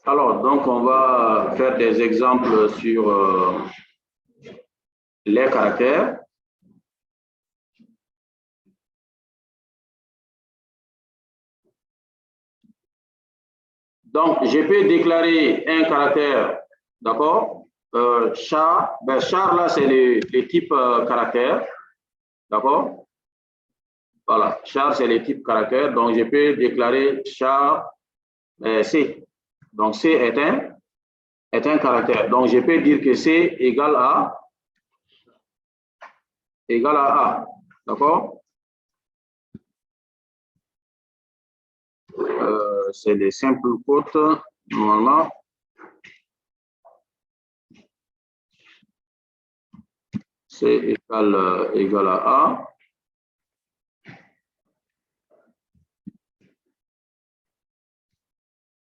Alors, donc, on va faire des exemples sur les caractères. Donc, je peux déclarer un caractère, d'accord? Char, ben, char là, c'est les types caractères, d'accord? Voilà, char, c'est les types caractères. Donc, je peux déclarer char C. Donc, C est un caractère. Donc, je peux dire que C égale à A, d'accord? C'est des simples quotes, normalement. C égale à A.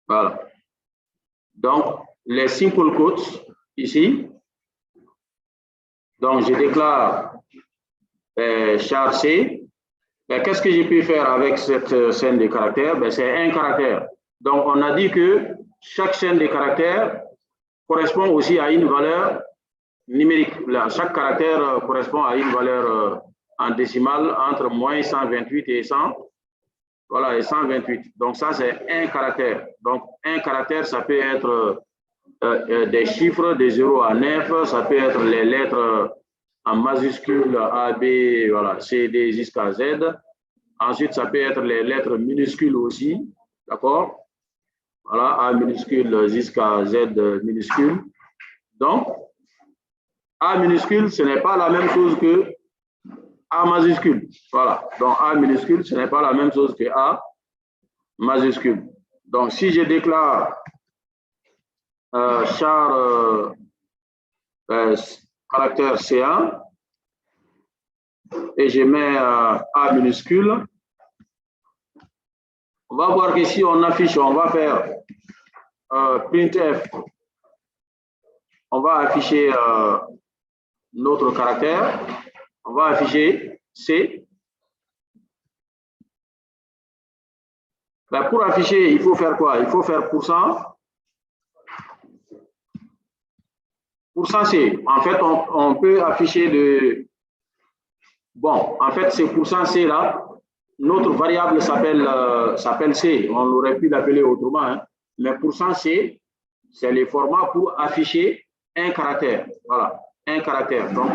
Voilà. Donc, les simple quotes, ici. Donc, je déclare char C. Qu'est-ce que je peux faire avec cette chaîne de caractères? C'est un caractère. Donc, on a dit que chaque chaîne de caractères correspond aussi à une valeur numérique. Là, chaque caractère correspond à une valeur en décimale entre moins 128 et 100. Voilà, et 128. Donc, ça, c'est un caractère. Donc, un caractère, ça peut être des chiffres de 0 à 9, ça peut être les lettres en majuscule A, B, voilà, C, D jusqu'à Z. Ensuite, ça peut être les lettres minuscules aussi, d'accord? Voilà, A minuscule jusqu'à Z minuscule. Donc, A minuscule, ce n'est pas la même chose que A majuscule. Voilà, donc A minuscule, ce n'est pas la même chose que A majuscule. Donc, si je déclare char caractère C1 et je mets A minuscule, on va voir que si on affiche, on va faire printf, on va afficher notre caractère, on va afficher C. Ben, pour afficher, il faut faire quoi? Il faut faire %C. En fait, on peut afficher le... Bon, en fait, c'est %C là. Notre variable s'appelle C. On aurait pu l'appeler autrement. Hein. Mais %C, c'est le format pour afficher un caractère. Voilà, un caractère. Donc,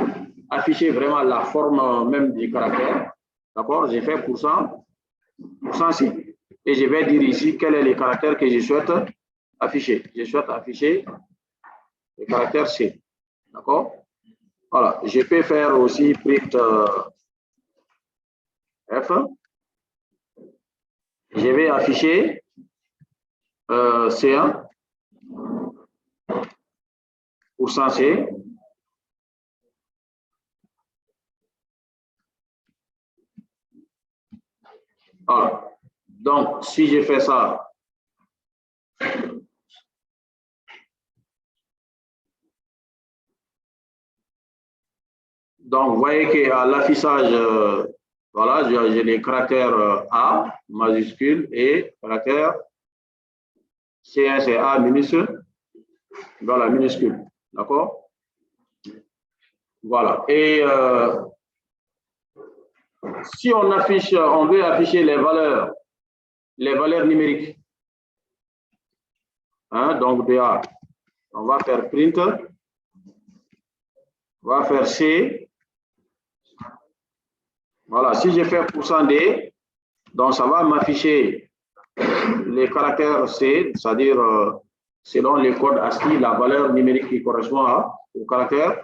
afficher vraiment la forme même du caractère. D'accord? J'ai fait %C. Et je vais dire ici quel est le caractère que je souhaite afficher. Je souhaite afficher le caractère C. D'accord? Voilà. Je peux faire aussi print F. Je vais afficher C1 %C. Voilà. Donc, si je fais ça, donc vous voyez qu'à l'affichage, voilà, j'ai les caractères A majuscule et caractère C1, c'est A minuscule, voilà, minuscule. D'accord? Voilà. Et si on affiche, on veut afficher les valeurs numériques, hein, donc BA, on va faire print, on va faire C. Voilà, si je fais %D, donc ça va m'afficher les caractères C, c'est-à-dire selon les codes ASCII, la valeur numérique qui correspond au caractère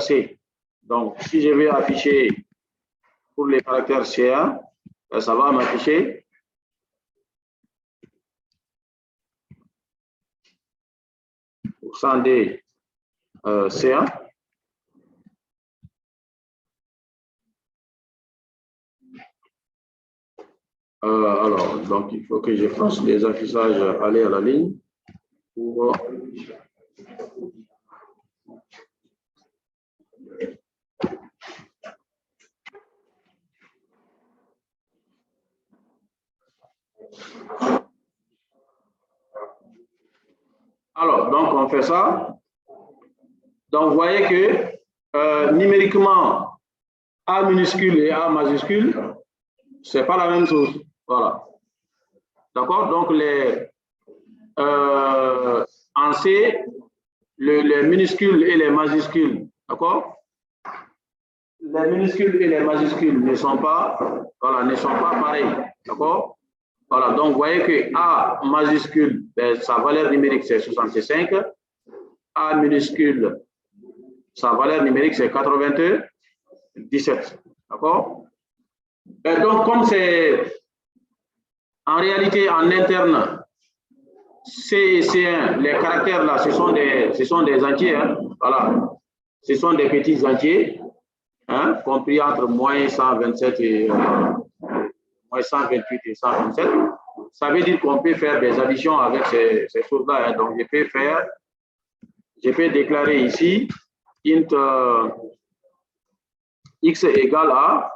C. Donc, si je vais afficher pour les caractères C1, ça va m'afficher %D C1. Alors, donc il faut que je fasse les affichages aller à la ligne pour Alors, donc on fait ça. Donc, vous voyez que numériquement, A minuscule et A majuscule, c'est pas la même chose. Voilà. D'accord? Donc, en C, les minuscules et les majuscules, d'accord? Les minuscules et les majuscules ne sont pas, voilà, ne sont pas pareils, d'accord? Voilà, donc vous voyez que A majuscule, ben, sa valeur numérique c'est 65, A minuscule, sa valeur numérique c'est 97, d'accord? Et donc comme c'est en réalité en interne, C et C1, les caractères là, ce sont des entiers, hein, voilà, ce sont des petits entiers, hein, compris entre moins 127 et moins 128 et 127. Ça veut dire qu'on peut faire des additions avec ces choses-là. Hein. Donc, je peux déclarer ici int x égale à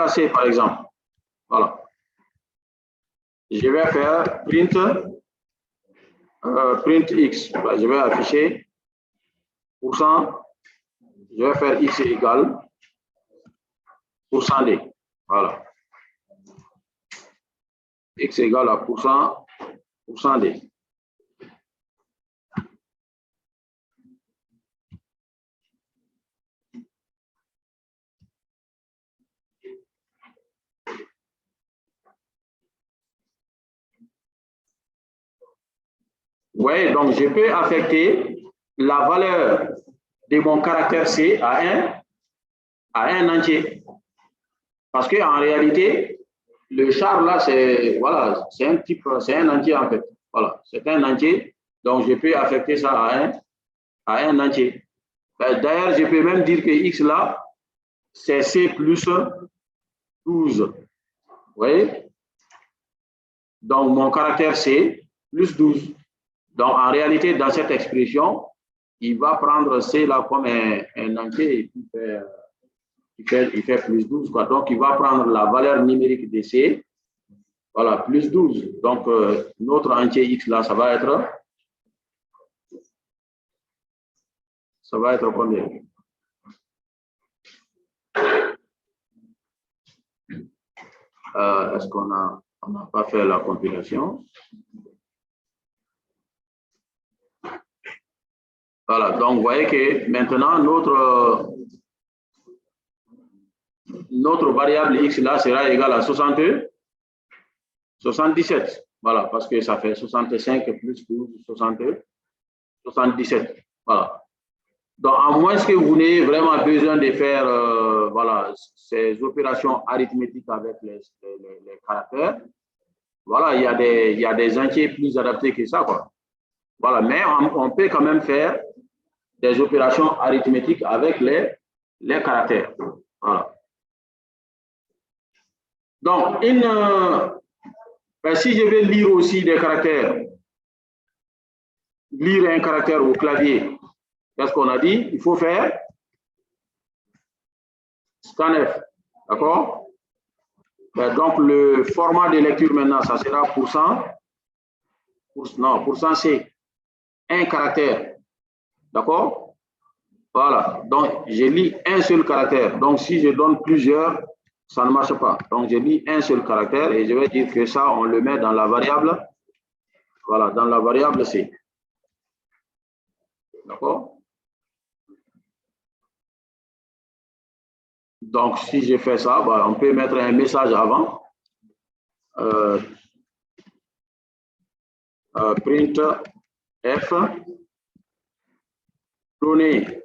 c, par exemple. Voilà. Je vais faire print x. Je vais afficher %. Je vais faire x égale %d. Voilà. X égale à %d. Oui, donc je peux affecter la valeur de mon caractère C à un entier. Parce qu'en réalité, le char là, c'est voilà, c'est un entier en fait. Voilà, c'est un entier. Donc je peux affecter ça à un entier. D'ailleurs, je peux même dire que X là, c'est C plus 12. Vous voyez? Donc mon caractère C plus 12. Donc en réalité, dans cette expression, il va prendre C là comme un entier et puis il fait plus 12. Quoi. Donc, il va prendre la valeur numérique de C, voilà, plus 12. Donc, notre entier X là, ça va être combien? Est-ce qu'on n'a pas fait la compilation? Voilà, donc vous voyez que maintenant, notre variable X là sera égale à 77. Voilà, parce que ça fait 65 plus 12, 77. Voilà. Donc, à moins que vous n'ayez vraiment besoin de faire voilà, ces opérations arithmétiques avec les caractères, voilà, il y a des entiers plus adaptés que ça. Quoi. Voilà, mais on peut quand même faire des opérations arithmétiques avec les caractères. Voilà. Donc, si je vais lire aussi des caractères, lire un caractère au clavier, qu'est-ce qu'on a dit? Il faut faire scanf, d'accord? Donc, le format de lecture maintenant, ça sera %C, un caractère, d'accord? Voilà, donc je lis un seul caractère. Donc, si je donne plusieurs, ça ne marche pas. Donc, je lis un seul caractère et je vais dire que ça, on le met dans la variable, voilà, dans la variable C. D'accord? Donc, si je fais ça, bah, on peut mettre un message avant. Print F, donnez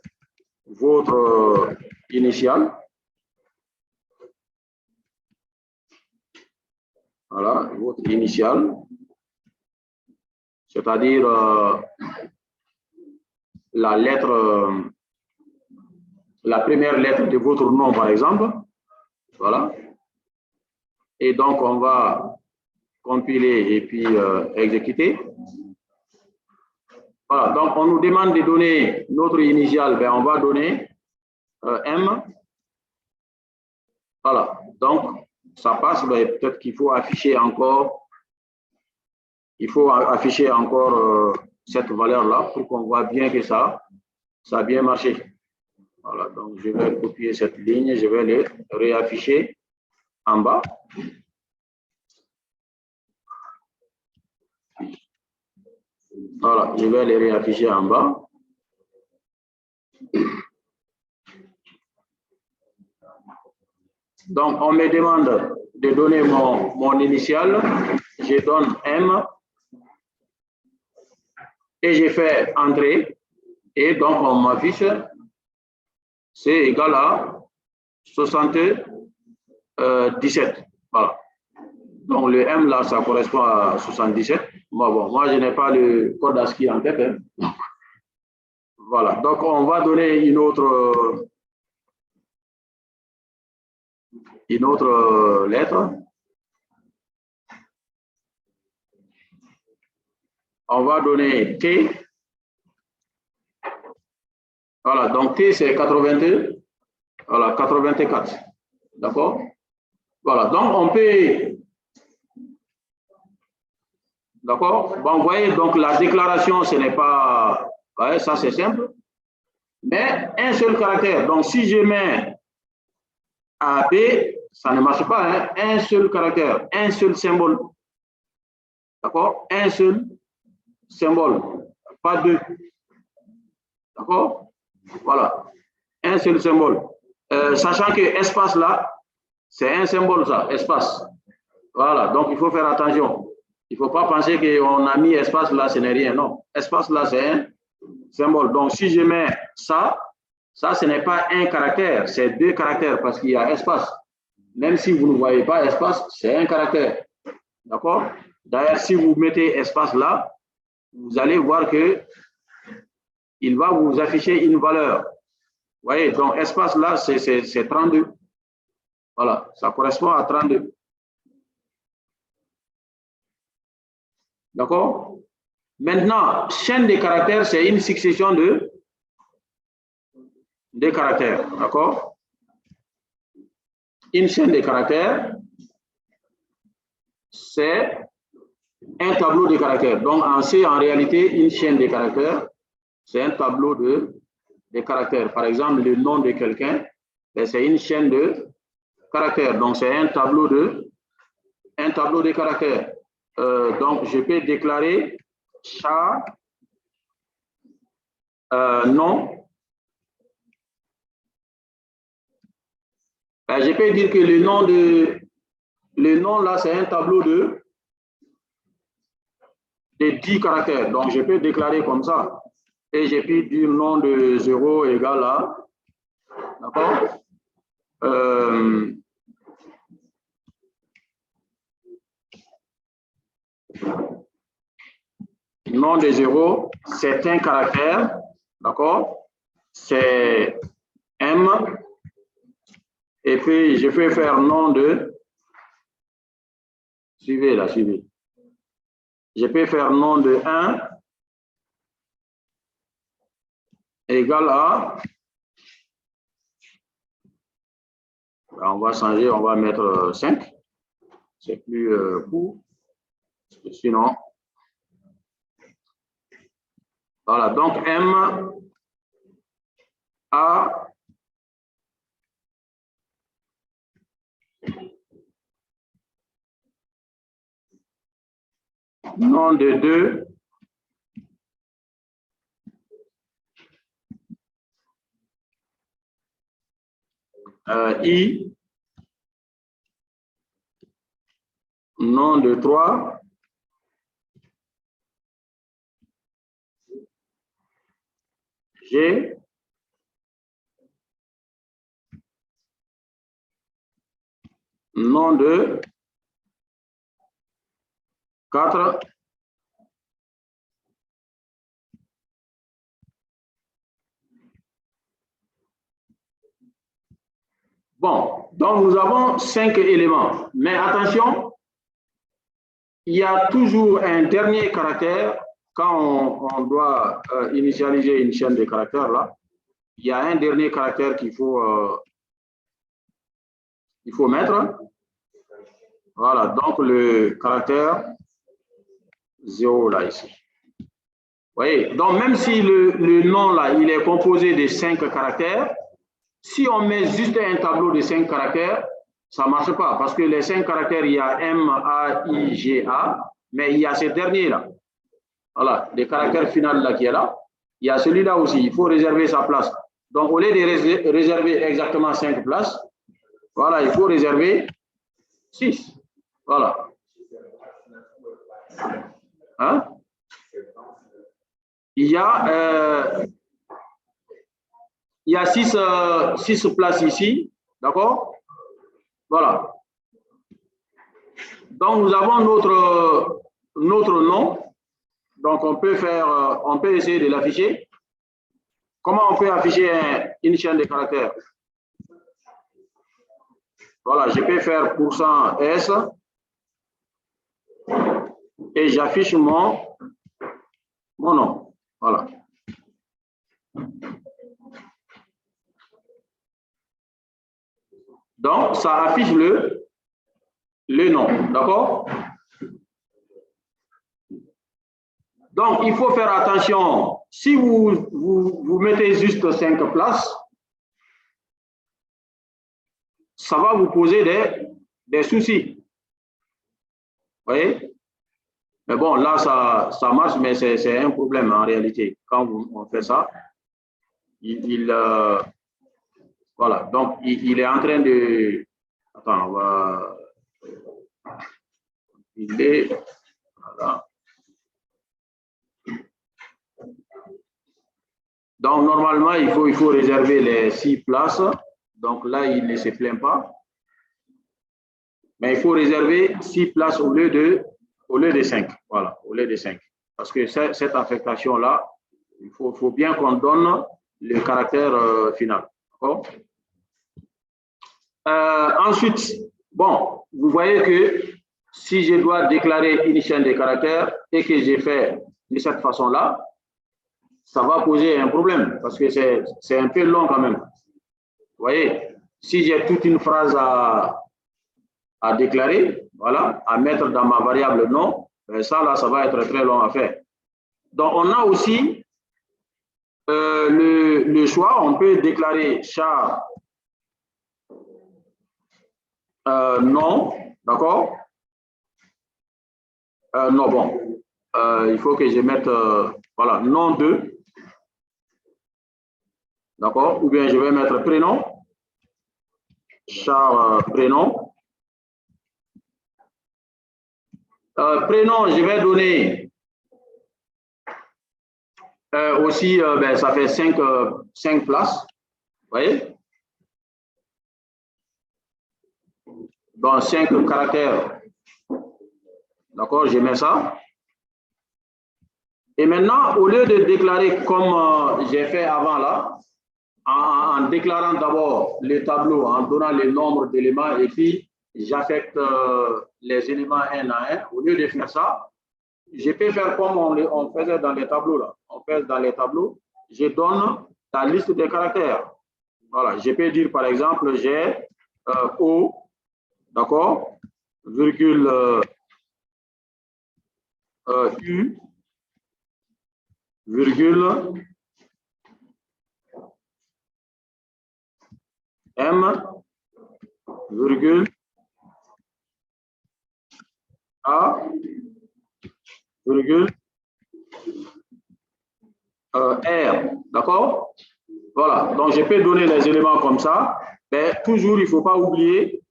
votre initial. Voilà, votre initial, c'est-à-dire la première lettre de votre nom, par exemple. Voilà. Et donc, on va compiler et puis exécuter. Voilà, donc on nous demande de donner notre initial, ben on va donner M. Voilà, donc ça passe, ben, peut-être qu'il faut afficher encore il faut afficher encore cette valeur-là pour qu'on voit bien que ça a bien marché. Voilà, donc je vais copier cette ligne, je vais le réafficher en bas. Voilà, je vais les réafficher en bas. Donc, on me demande de donner mon initial. Je donne M et je fais entrée. Et donc, on m'affiche, c'est égal à 77. Voilà. Donc, le M là, ça correspond à 77. Bon, moi, je n'ai pas le code ASCII en tête. Hein. Donc, voilà. Donc, on va donner une autre lettre. On va donner T. Voilà, donc T, c'est 82. Voilà, 84. D'accord? Voilà, donc on peut... D'accord? Bon, vous voyez, donc la déclaration, ce n'est pas... Ouais, ça, c'est simple. Mais un seul caractère. Donc, si je mets AB, ça ne marche pas. Hein? Un seul caractère, un seul symbole. D'accord? Un seul symbole, pas deux. D'accord? Voilà. Un seul symbole. Sachant que espace là, c'est un symbole, ça, espace. Voilà, donc il faut faire attention. Il ne faut pas penser qu'on a mis espace là, ce n'est rien. Non, espace là, c'est un symbole. Donc si je mets ça, ce n'est pas un caractère, c'est deux caractères parce qu'il y a espace. Même si vous ne voyez pas espace, c'est un caractère. D'accord? D'ailleurs, si vous mettez espace là, vous allez voir que il va vous afficher une valeur. Vous voyez, donc espace là, c'est 32. Voilà, ça correspond à 32. D'accord? Maintenant, chaîne de caractères, c'est une succession de caractères. D'accord? Une chaîne de caractères, c'est un tableau de caractères. Donc, c'est en réalité une chaîne de caractères. C'est un tableau de caractères. Par exemple, le nom de quelqu'un, c'est une chaîne de caractères. Donc, c'est un tableau de caractères. Donc, je peux déclarer chat, nom. Je peux dire que le nom là, c'est un tableau de 10 caractères. Donc, je peux déclarer comme ça. Et je peux dire nom de 0 égale à, d'accord? Nom de 0, c'est un caractère, d'accord? C'est M. Et puis, je peux faire nom de... Suivez là, suivez. Je peux faire nom de 1 égal à... On va changer, on va mettre 5. C'est plus court. Sinon... Voilà, donc M A nom de 2 I nom de 3 G nom de 4 Bon, donc nous avons 5 éléments. Mais attention, il y a toujours un dernier caractère. Quand on doit initialiser une chaîne de caractères, là, il y a un dernier caractère qu'il faut mettre. Voilà, donc le caractère 0 là, ici. Vous voyez, donc même si le nom là, il est composé de 5 caractères, si on met juste un tableau de 5 caractères, ça ne marche pas parce que les 5 caractères, il y a M, A, I, G, A, mais il y a ce dernier là. Voilà, le caractère final là qui est là. Il y a celui-là aussi, il faut réserver sa place. Donc, au lieu de réserver exactement 5 places, voilà, il faut réserver 6. Voilà. Hein? Il y a 6 places ici, d'accord? Voilà. Donc, nous avons notre nom. Donc, on peut essayer de l'afficher. Comment on peut afficher une chaîne de caractères? Voilà, je peux faire %S et j'affiche mon nom. Voilà. Donc, ça affiche le nom, d'accord? Donc, il faut faire attention. Si vous mettez juste 5 places, ça va vous poser des soucis. Vous voyez? Mais bon, là, ça marche, mais c'est un problème en réalité. Quand on fait ça, voilà. Donc, il est en train de... Attends, on va... Il est... Voilà. Donc, normalement, il faut réserver les 6 places. Donc là, il ne se plaint pas. Mais il faut réserver 6 places au lieu de 5. Voilà, au lieu de 5. Parce que cette affectation-là, il faut bien qu'on donne le caractère final. Ensuite, bon, vous voyez que si je dois déclarer une chaîne de caractères et que j'ai fait de cette façon-là, ça va poser un problème parce que c'est un peu long quand même. Vous voyez, si j'ai toute une phrase à déclarer, voilà, à mettre dans ma variable nom, ça là, ça va être très long à faire. Donc, on a aussi le choix, on peut déclarer char nom, d'accord? Non, bon, il faut que je mette, voilà, nom 2. D'accord? Ou bien je vais mettre prénom, char prénom. Prénom, je vais donner aussi, ça fait 5 places. Vous voyez? Donc, 5 caractères. D'accord? Je mets ça. Et maintenant, au lieu de déclarer comme j'ai fait avant là, en déclarant d'abord les tableaux, en donnant le nombre d'éléments et puis j'affecte les éléments un à un, au lieu de faire ça, je peux faire comme on faisait dans les tableaux là. On fait dans les tableaux, je donne la liste des caractères. Voilà, je peux dire par exemple, j'ai O, d'accord, virgule U, virgule M, virgule A, virgule R, d'accord? Voilà, donc je peux donner les éléments comme ça, mais toujours il ne faut pas oublier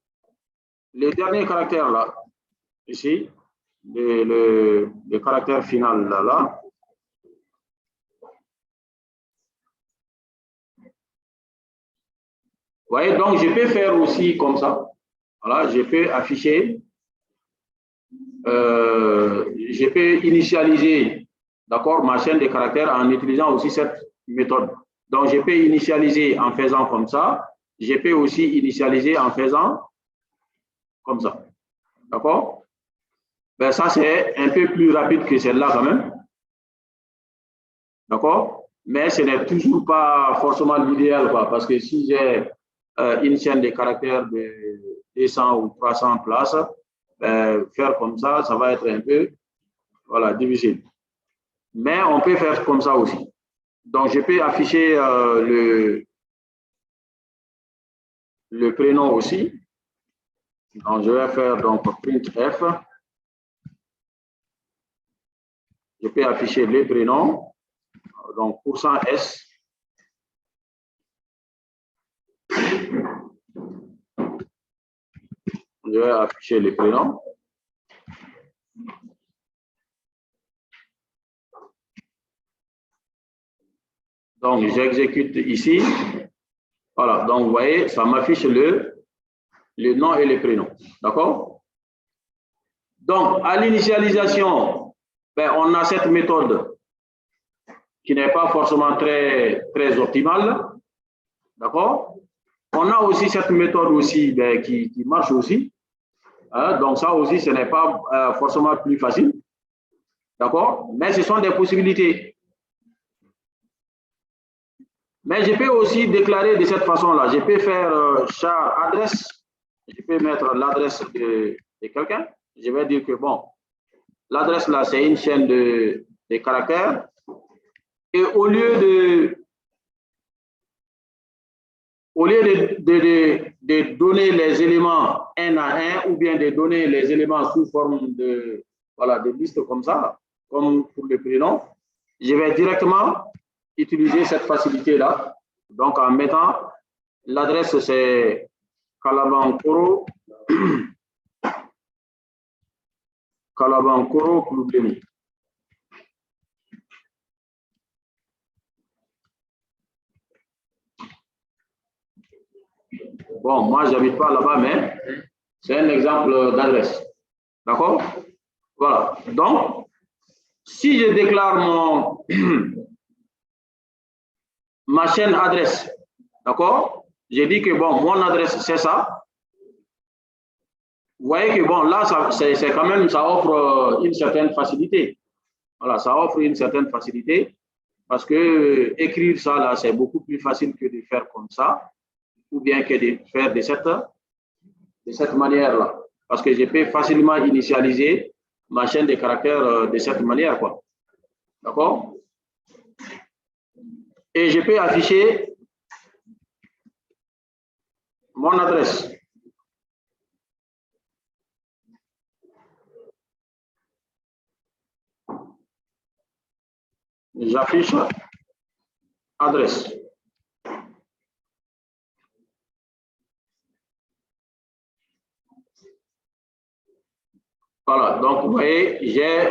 les derniers caractères là, ici, le caractère final là. Vous voyez, donc je peux faire aussi comme ça. Voilà, je peux afficher, je peux initialiser, d'accord, ma chaîne de caractères en utilisant aussi cette méthode. Donc, je peux initialiser en faisant comme ça. Je peux aussi initialiser en faisant comme ça. D'accord? Ben, ça, c'est un peu plus rapide que celle-là quand même. D'accord? Mais ce n'est toujours pas forcément l'idéal, parce que si j'ai une chaîne de caractères de 200 ou 300 places, faire comme ça, ça va être un peu, Voilà, difficile. Mais on peut faire comme ça aussi. Donc, je peux afficher le prénom aussi. Donc, je vais faire donc printf. Je peux afficher les prénoms. Donc, %S. Je vais afficher les prénoms. Donc, j'exécute ici. Voilà, donc vous voyez, ça m'affiche le nom et le prénom. D'accord? Donc, à l'initialisation, ben, on a cette méthode qui n'est pas forcément très optimale. D'accord? On a aussi cette méthode aussi ben, qui marche aussi. Hein? Donc, ça aussi, ce n'est pas forcément plus facile. D'accord? Mais ce sont des possibilités. Mais je peux aussi déclarer de cette façon-là. Je peux faire char adresse. Je peux mettre l'adresse de quelqu'un. Je vais dire que, bon, l'adresse là, c'est une chaîne de caractères. Et au lieu de donner les éléments un à un ou bien de donner les éléments sous forme de, voilà, de liste comme ça, comme pour le prénom, je vais directement utiliser cette facilité-là. Donc, en mettant l'adresse, c'est Kalabankoro, Kalabankoro Kouloubeni. Bon, moi, je n'habite pas là-bas, mais c'est un exemple d'adresse. D'accord? Voilà. Donc, si je déclare ma chaîne adresse, d'accord? J'ai dit que, bon, mon adresse, c'est ça. Vous voyez que, bon, là, c'est quand même, ça offre une certaine facilité. Voilà, ça offre une certaine facilité parce que écrire ça, là, c'est beaucoup plus facile que de faire comme ça ou bien que de faire de cette manière-là. Parce que je peux facilement initialiser ma chaîne de caractères de cette manière, quoi. D'accord? Et je peux afficher mon adresse. J'affiche adresse. Voilà, donc vous voyez, j'ai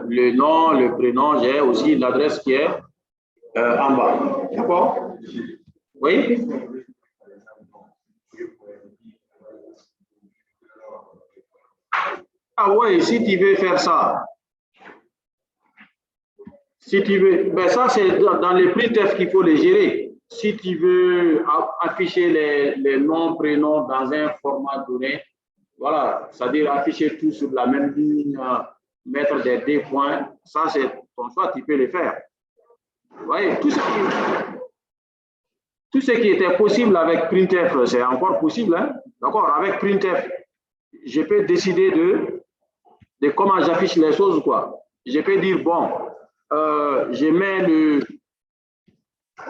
le nom, le prénom, j'ai aussi l'adresse qui est en bas. D'accord? Oui? Ah oui, si tu veux faire ça, si tu veux, ben ça c'est dans les printf qu'il faut les gérer. Si tu veux afficher les noms, prénoms dans un format donné, voilà, c'est-à-dire afficher tout sur la même ligne, mettre des points, ça c'est ton choix, tu peux le faire. Vous voyez, tout ce qui était possible avec printf, c'est encore possible, hein? D'accord, avec printf, je peux décider de comment j'affiche les choses, quoi. Je peux dire, bon, je mets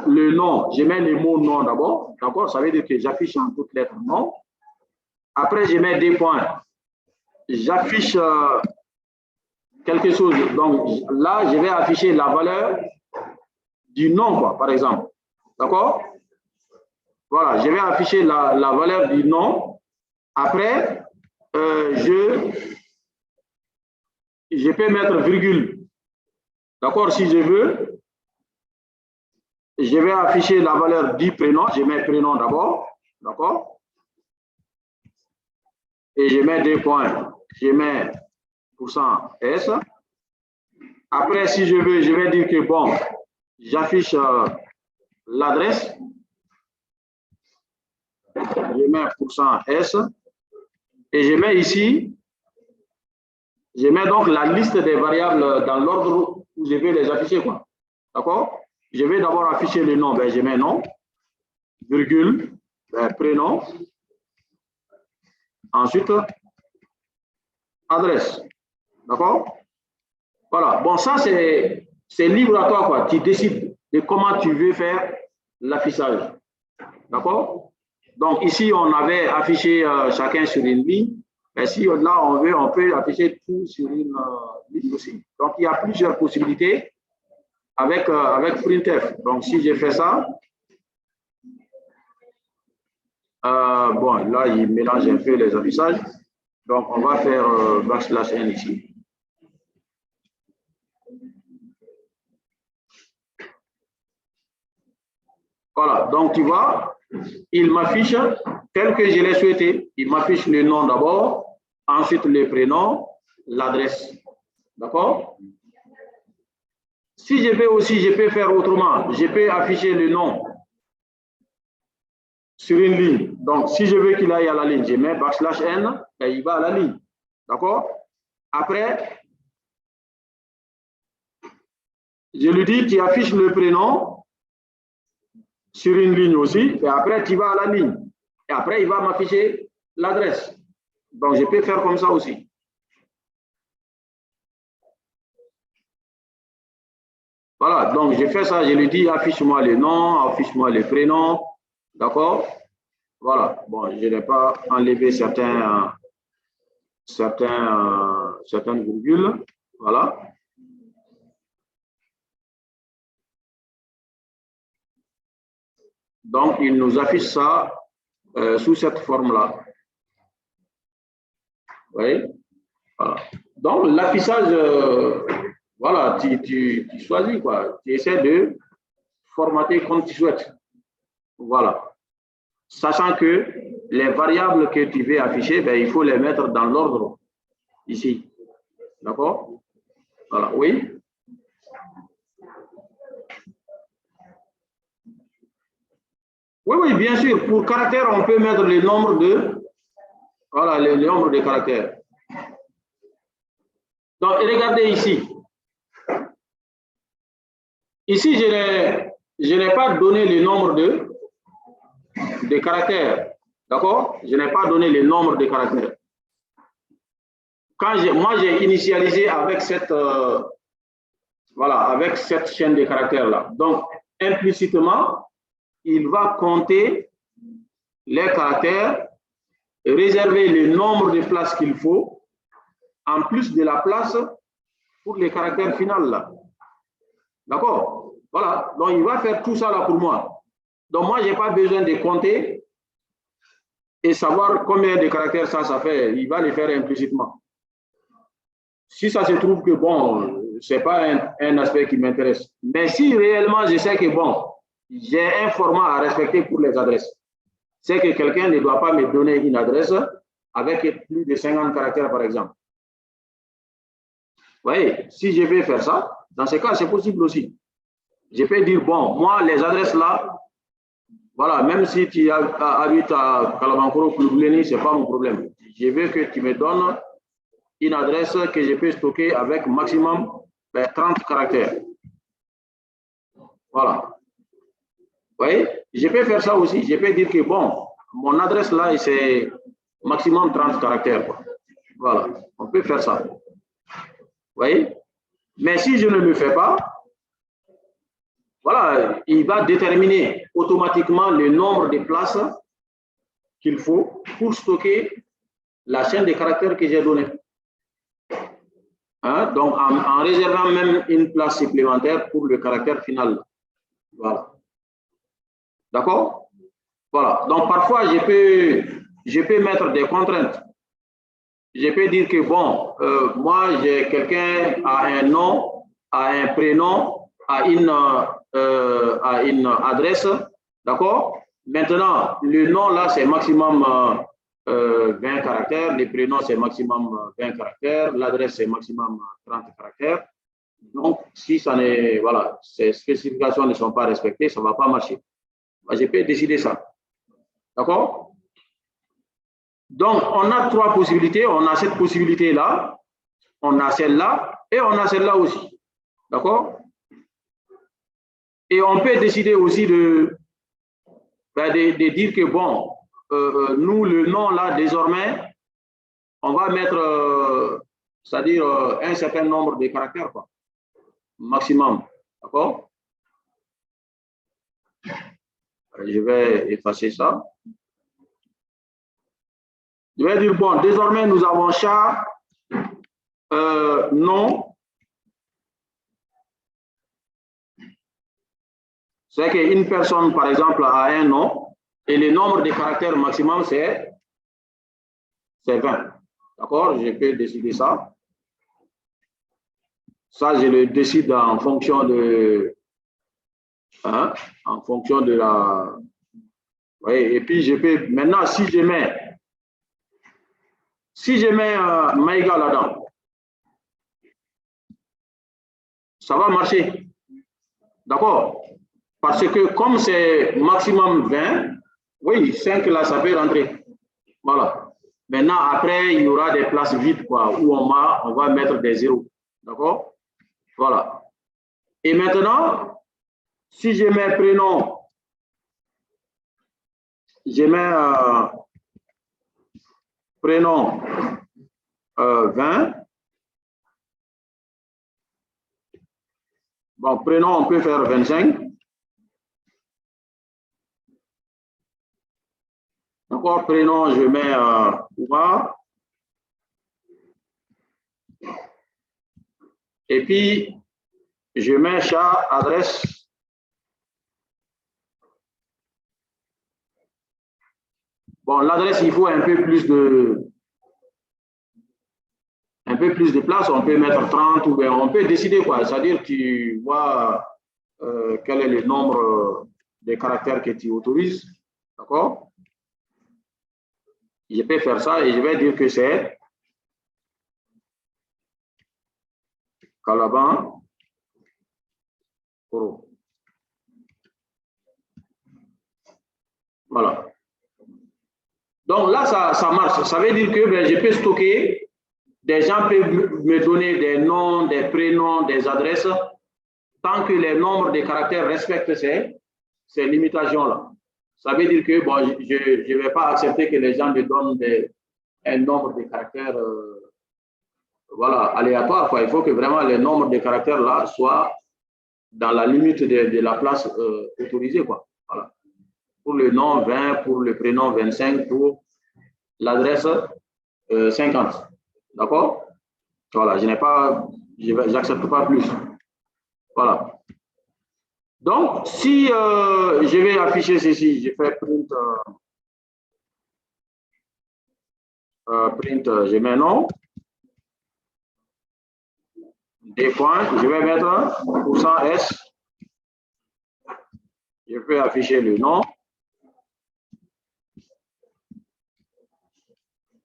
le nom, je mets le mot nom d'abord, d'accord, ça veut dire que j'affiche en toutes lettres nom. Après, je mets des points. J'affiche quelque chose. Donc là, je vais afficher la valeur du nom, quoi, par exemple. D'accord? Voilà, je vais afficher la valeur du nom. Après, je peux mettre virgule. D'accord? Si je veux, je vais afficher la valeur du prénom. Je mets prénom d'abord. D'accord? Et je mets des points. Je mets %S. Après, si je veux, je vais dire que bon, j'affiche l'adresse. Je mets %S. Et je mets ici, je mets donc la liste des variables dans l'ordre où je vais les afficher, quoi. D'accord? Je vais d'abord afficher le nom, ben je mets nom, virgule, ben, prénom. Ensuite, adresse. D'accord? Voilà. Bon, ça, c'est libre à toi, quoi. Tu décides de comment tu veux faire l'affichage. D'accord? Donc, ici, on avait affiché chacun sur une ligne. Mais si là, on peut afficher tout sur une ligne aussi. Donc, il y a plusieurs possibilités avec printf. Donc, si j'ai fait ça, bon, là, il mélange un peu les affichages. Donc, on va faire \n ici. Voilà, donc tu vois, il m'affiche tel que je l'ai souhaité. Il m'affiche le nom d'abord, ensuite le prénom, l'adresse. D'accord? Si je veux aussi, je peux faire autrement. Je peux afficher le nom sur une ligne. Donc, si je veux qu'il aille à la ligne, je mets \n et il va à la ligne. D'accord? Après, je lui dis, tu affiches le prénom sur une ligne aussi, et après, tu vas à la ligne. Et après, il va m'afficher l'adresse. Donc, je peux faire comme ça aussi. Voilà, donc je fais ça, je lui dis, affiche-moi les noms, affiche-moi les prénoms. D'accord? Voilà, bon, je n'ai pas enlevé certaines virgules. Voilà. Donc, il nous affiche ça sous cette forme-là. Vous voyez? Voilà. Donc, l'affichage, voilà, tu choisis, quoi. Tu essaies de formater comme tu souhaites. Voilà. Sachant que les variables que tu veux afficher, ben, il faut les mettre dans l'ordre ici. D'accord? Voilà, oui. Oui, oui, bien sûr. Pour caractère, on peut mettre le nombre de, voilà, le nombre de caractères. Donc, regardez ici. Ici, je n'ai pas donné le nombre de caractères. D'accord? Je n'ai pas donné le nombre de caractères. Moi, j'ai initialisé avec cette, voilà, avec cette chaîne de caractères-là. Donc, implicitement, il va compter les caractères, réserver le nombre de places qu'il faut, en plus de la place pour les caractères finaux là. D'accord? Voilà. Donc, il va faire tout ça là pour moi. Donc, moi, je n'ai pas besoin de compter et savoir combien de caractères ça fait. Il va les faire implicitement. Si ça se trouve que, bon, ce n'est pas un aspect qui m'intéresse. Mais si réellement je sais que, bon, j'ai un format à respecter pour les adresses, c'est que quelqu'un ne doit pas me donner une adresse avec plus de 50 caractères, par exemple. Vous voyez, si je vais faire ça, dans ce cas, c'est possible aussi. Je peux dire, bon, moi, les adresses là, voilà, même si tu habites à Kalabankoro, Koulouleni, ce n'est pas mon problème. Je veux que tu me donnes une adresse que je peux stocker avec maximum 30 caractères. Voilà. Vous voyez, je peux faire ça aussi. Je peux dire que, bon, mon adresse là, c'est maximum 30 caractères. Quoi. Voilà, on peut faire ça. Vous voyez? Mais si je ne le fais pas, voilà, il va déterminer automatiquement le nombre de places qu'il faut pour stocker la chaîne de caractères que j'ai donnée. Hein? Donc, en réservant même une place supplémentaire pour le caractère final. Voilà. D'accord? Voilà. Donc, parfois, je peux mettre des contraintes. Je peux dire que, bon, moi, j'ai quelqu'un a un nom, a un prénom, a une adresse. D'accord? Maintenant, le nom, là, c'est maximum 20 caractères. Le prénom, c'est maximum 20 caractères. L'adresse, c'est maximum 30 caractères. Donc, si ça n'est, voilà, ces spécifications ne sont pas respectées, ça ne va pas marcher. Je peux décider ça. D'accord? Donc, on a trois possibilités. On a cette possibilité-là, on a celle-là et on a celle-là aussi. D'accord? Et on peut décider aussi de dire que, bon, nous, le nom, là, désormais, on va mettre c'est-à-dire un certain nombre de caractères, quoi, maximum. D'accord? Je vais effacer ça. Je vais dire, bon, désormais, nous avons chat, nom. C'est qu'une personne, par exemple, a un nom et le nombre de caractères maximum, c'est 20. D'accord? Je peux décider ça. Ça, je le décide en fonction de... Hein, en fonction de la... Oui, et puis, je peux... Maintenant, si je mets Maïga là-dedans, ça va marcher. D'accord? Parce que comme c'est maximum 20, oui, 5 là, ça peut rentrer. Voilà. Maintenant, après, il y aura des places vides, quoi, où on va mettre des zéros. D'accord? Voilà. Et maintenant, si je mets prénom, je mets prénom 20. Bon, prénom, on peut faire 25. Encore prénom, je mets Oumar. Et puis, je mets chat, adresse. Bon, l'adresse, il faut un peu plus de place. On peut mettre 30 ou bien on peut décider quoi. C'est-à-dire tu vois quel est le nombre de caractères que tu autorises. D'accord? Je peux faire ça et je vais dire que c'est Calaban Koro. Voilà. Donc là, ça marche. Ça veut dire que ben, je peux stocker. Des gens peuvent me donner des noms, des prénoms, des adresses, tant que les nombres de caractères respectent ces limitations-là. Ça veut dire que bon, je ne vais pas accepter que les gens me donnent un nombre de caractères voilà, aléatoire. Quoi. Il faut que vraiment les nombres de caractères là soient dans la limite de la place autorisée. Quoi. Voilà. Pour le nom 20, pour le prénom 25, pour l'adresse 50. D'accord? Voilà, je n'accepte pas plus. Voilà. Donc, si je vais afficher ceci, je fais print, je mets nom, des points, je vais mettre %S, je peux afficher le nom.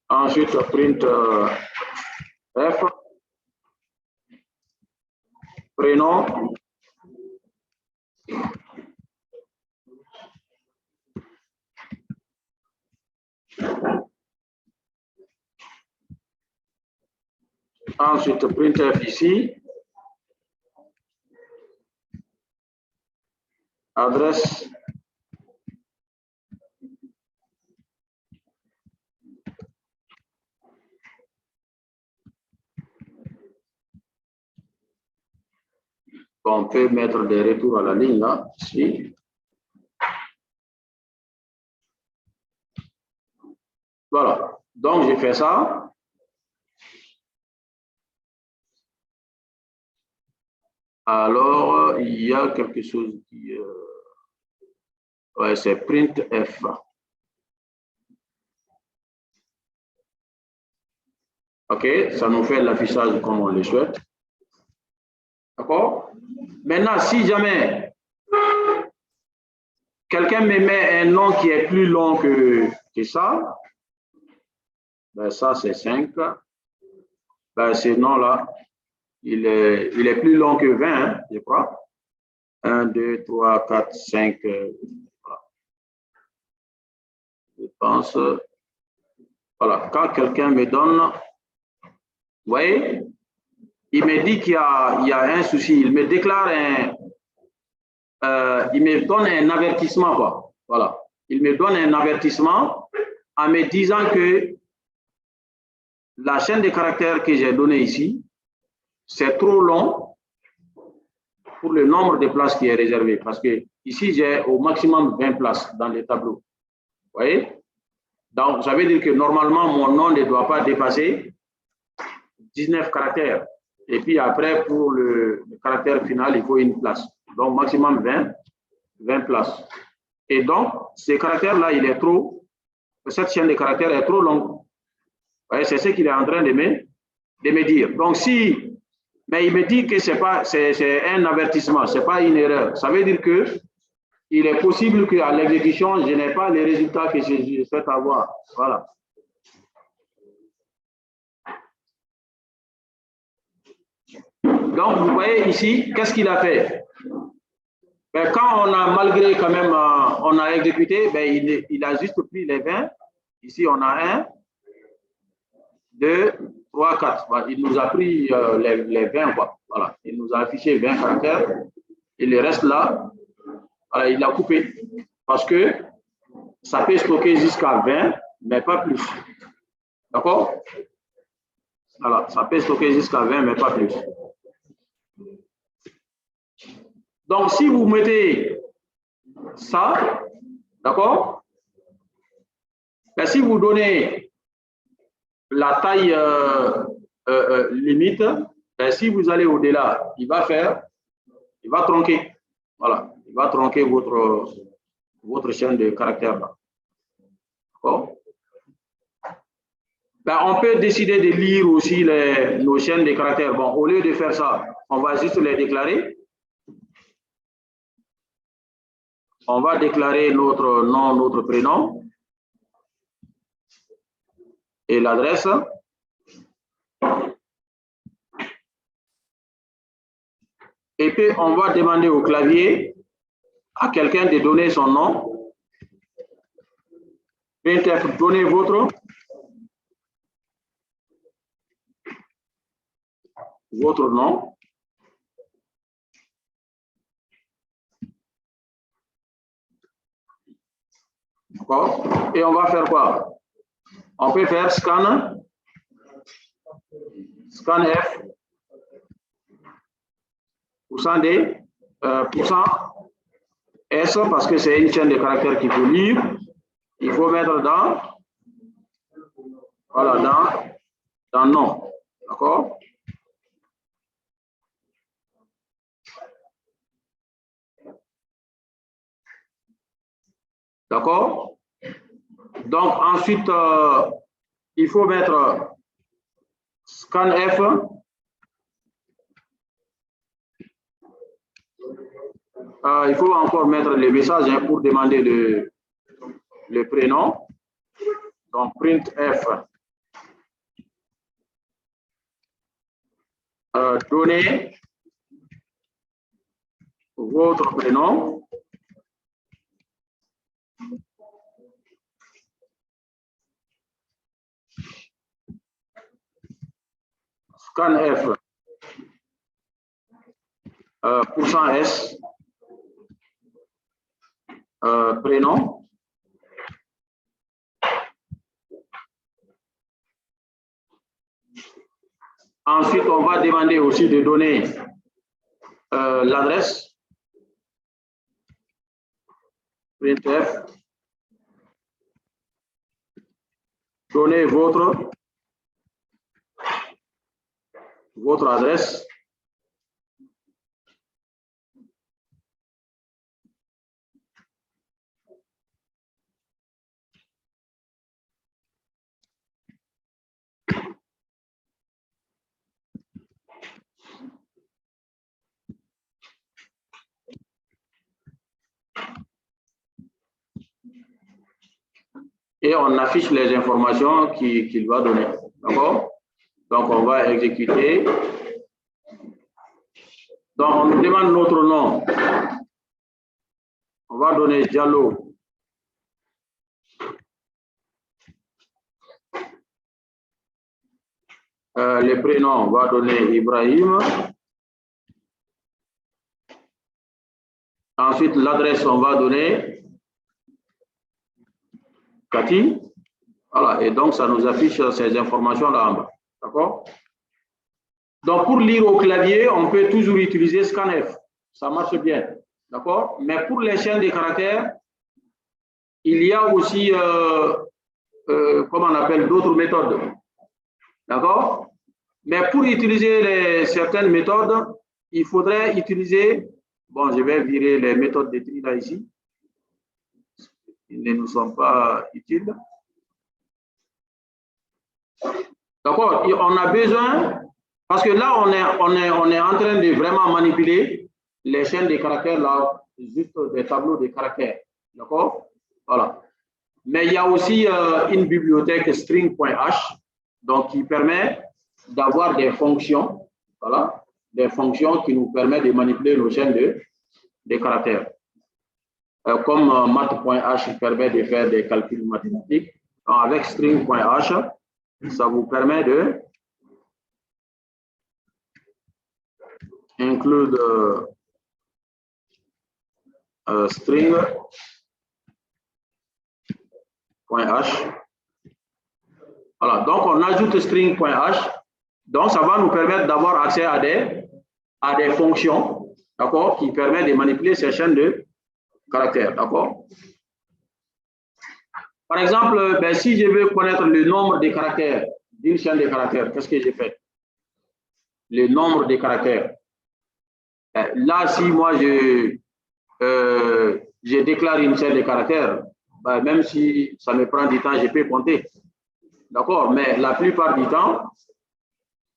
Ensuite, print F, prénom, ensuite printf ici, adresse, on peut mettre des retours à la ligne là, ici. Voilà, donc j'ai fait ça. Alors, il y a quelque chose qui... ouais, c'est printf. OK, ça nous fait l'affichage comme on le souhaite. D'accord? Maintenant, si jamais quelqu'un me met un nom qui est plus long que ça, ben ça c'est 5. Ben ce nom-là, il est plus long que 20, hein, je crois. 1, 2, 3, 4, 5. Voilà. Je pense. Voilà, quand quelqu'un me donne, vous voyez, il me dit qu'il y a un souci, il me déclare il me donne un avertissement, quoi. Voilà. Il me donne un avertissement en me disant que la chaîne de caractères que j'ai donnée ici, c'est trop long pour le nombre de places qui est réservé. Parce que ici, j'ai au maximum 20 places dans les tableaux. Vous voyez? Donc, ça veut dire que normalement, mon nom ne doit pas dépasser 19 caractères. Et puis après, pour le caractère final, il faut une place. Donc, maximum 20 places. Et donc, ces caractères-là, il est trop, cette chaîne de caractères est trop longue. C'est ce qu'il est en train de me dire. Donc, si, mais il me dit que c'est un avertissement, ce n'est pas une erreur. Ça veut dire que il est possible qu'à l'exécution, je n'ai pas les résultats que je souhaite avoir. Voilà. Donc, vous voyez ici, qu'est-ce qu'il a fait? Ben, quand on a, malgré quand même, on a exécuté, ben, il a juste pris les 20. Ici, on a 1, 2, 3, 4. Ben, il nous a pris les 20, quoi. Voilà. Il nous a affiché 20 caractères. Et le reste là, voilà, il a coupé. Parce que ça peut stocker jusqu'à 20, mais pas plus. D'accord? Voilà, ça peut stocker jusqu'à 20, mais pas plus. Donc, si vous mettez ça, d'accord? Ben, si vous donnez la taille limite, ben, si vous allez au-delà, il va tronquer. Voilà, il va tronquer votre chaîne de caractères là. D'accord? Ben, on peut décider de lire aussi nos chaînes de caractères. Bon, au lieu de faire ça, on va juste les déclarer. On va déclarer notre nom, notre prénom et l'adresse. Et puis, on va demander au clavier à quelqu'un de donner son nom. Printf, donnez votre nom. D'accord? Et on va faire quoi? On peut faire scanf, %D, %S, parce que c'est une chaîne de caractères qu'il faut lire. Il faut mettre dans nom. D'accord? D'accord? Donc, ensuite, il faut mettre scanf. Il faut encore mettre les messages pour demander le prénom. Donc, printf. Donnez votre prénom. Scanf, %S, prénom. Ensuite, on va demander aussi de donner l'adresse. Printf. Donnez votre adresse. Et on affiche les informations qu'il va donner. D'accord? Donc, on va exécuter. Donc, on nous demande notre nom. On va donner Diallo. Le prénom, on va donner Ibrahim. Ensuite, l'adresse, on va donner Cathy. Voilà, et donc ça nous affiche ces informations-là en bas. D'accord? Donc, pour lire au clavier, on peut toujours utiliser scanf. Ça marche bien. D'accord? Mais pour les chaînes de caractères, il y a aussi, comment on appelle, d'autres méthodes. D'accord? Mais pour utiliser certaines méthodes, il faudrait utiliser, bon, je vais virer les méthodes de tri là ici. Ils ne nous sont pas utiles. D'accord? On a besoin, parce que là, on est en train de vraiment manipuler les chaînes de caractères, là, juste des tableaux de caractères. D'accord? Voilà. Mais il y a aussi une bibliothèque string.h, donc qui permet d'avoir des fonctions, voilà, des fonctions qui nous permettent de manipuler nos chaînes de caractères. Comme math.h permet de faire des calculs mathématiques, avec string.h, ça vous permet de include string.h. Voilà, donc on ajoute string.h. Donc ça va nous permettre d'avoir accès à des fonctions, d'accord, qui permettent de manipuler ces chaînes de caractères, d'accord. Par exemple, ben, si je veux connaître le nombre de caractères d'une chaîne de caractères, qu'est-ce que j'ai fait? Le nombre de caractères. Là, si moi je déclare une chaîne de caractères, ben, même si ça me prend du temps, je peux compter. D'accord, mais la plupart du temps,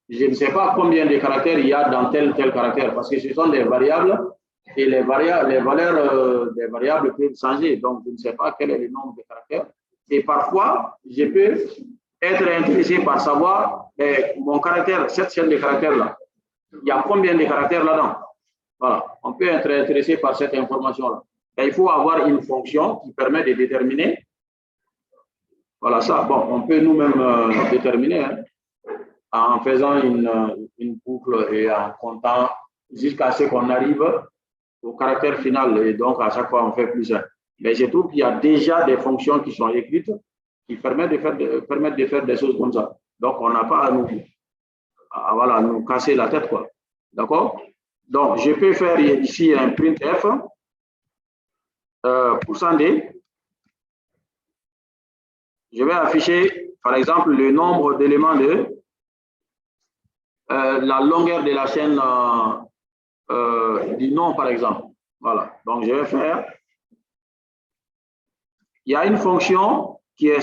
je ne sais pas combien de caractères il y a dans tel caractère, parce que ce sont des variables et les valeurs des variables peuvent changer. Donc, je ne sais pas quel est le nombre de caractères. Et parfois, je peux être intéressé par savoir mon caractère, cette chaîne de caractères-là. Il y a combien de caractères là-dedans? Voilà, on peut être intéressé par cette information-là. Il faut avoir une fonction qui permet de déterminer. Voilà ça. Bon, on peut nous-mêmes déterminer hein, en faisant une boucle et en comptant jusqu'à ce qu'on arrive au caractère final. Et donc, à chaque fois, on fait plus 1. Mais je trouve qu'il y a déjà des fonctions qui sont écrites qui permettent de faire des choses comme ça. Donc, on n'a pas à voilà, nous casser la tête, quoi. D'accord? Donc, je peux faire ici un printf %d. Je vais afficher, par exemple, le nombre d'éléments de la longueur de la chaîne du nom, par exemple. Voilà. Donc, je vais faire. Il y a une fonction qui est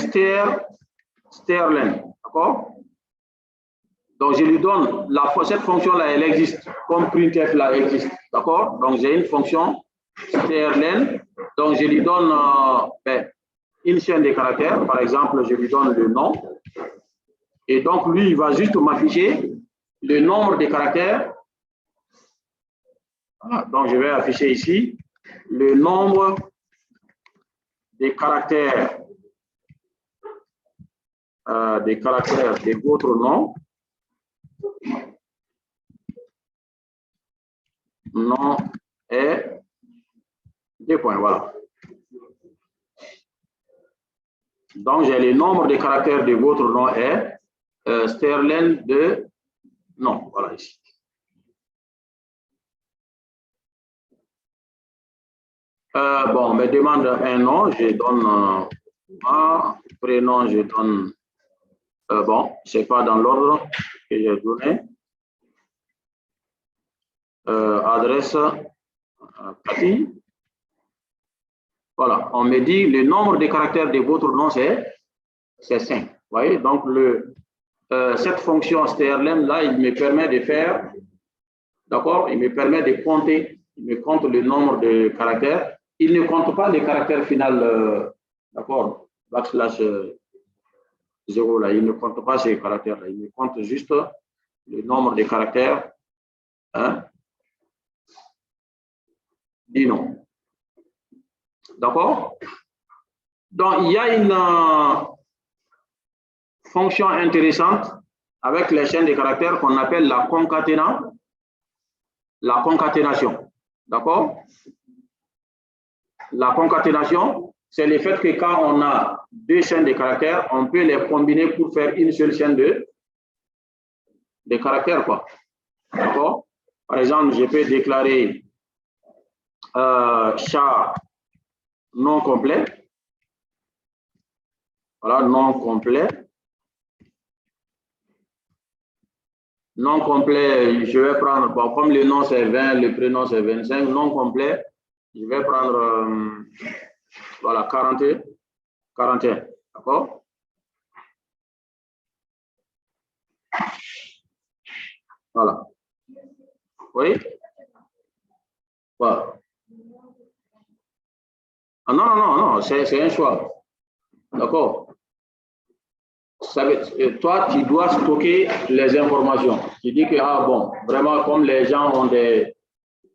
strlen. D'accord? Donc, je lui donne cette fonction-là, elle existe, comme printf là existe. D'accord? Donc, j'ai une fonction strlen. Donc, je lui donne une chaîne de caractères. Par exemple, je lui donne le nom. Et donc, lui, il va juste m'afficher le nombre de caractères. Voilà. Donc, je vais afficher ici le nombre de caractères de votre nom. Nom est 2 points, voilà. Donc, j'ai le nombre de caractères de votre nom est strlen de nom, voilà ici. Bon, on me demande un nom, je donne un prénom, je donne, bon, c'est pas dans l'ordre que j'ai donné. Adresse, Cathy. Voilà, on me dit le nombre de caractères de votre nom, c'est 5. Vous voyez, donc cette fonction strlen là, il me permet de faire, d'accord, il me permet de compter, il me compte le nombre de caractères. Il ne compte pas les caractères finaux, d'accord, backslash 0 là, il ne compte pas ces caractères là, il me compte juste le nombre de caractères hein, du nom. D'accord? Donc, il y a une fonction intéressante avec les chaînes de caractères qu'on appelle la concaténation. D'accord? La concaténation, c'est le fait que quand on a deux chaînes de caractères, on peut les combiner pour faire une seule chaîne de caractères, quoi. D'accord? Par exemple, je peux déclarer char non complet. Voilà, non complet. Non complet, je vais prendre, bon, comme le nom c'est 20, le prénom c'est 25, non complet, je vais prendre, voilà, 41, d'accord? Voilà. Oui? Voilà. Ah non, non, non, non, c'est un choix. D'accord? Toi, tu dois stocker les informations. Tu dis que, ah bon, vraiment, comme les gens ont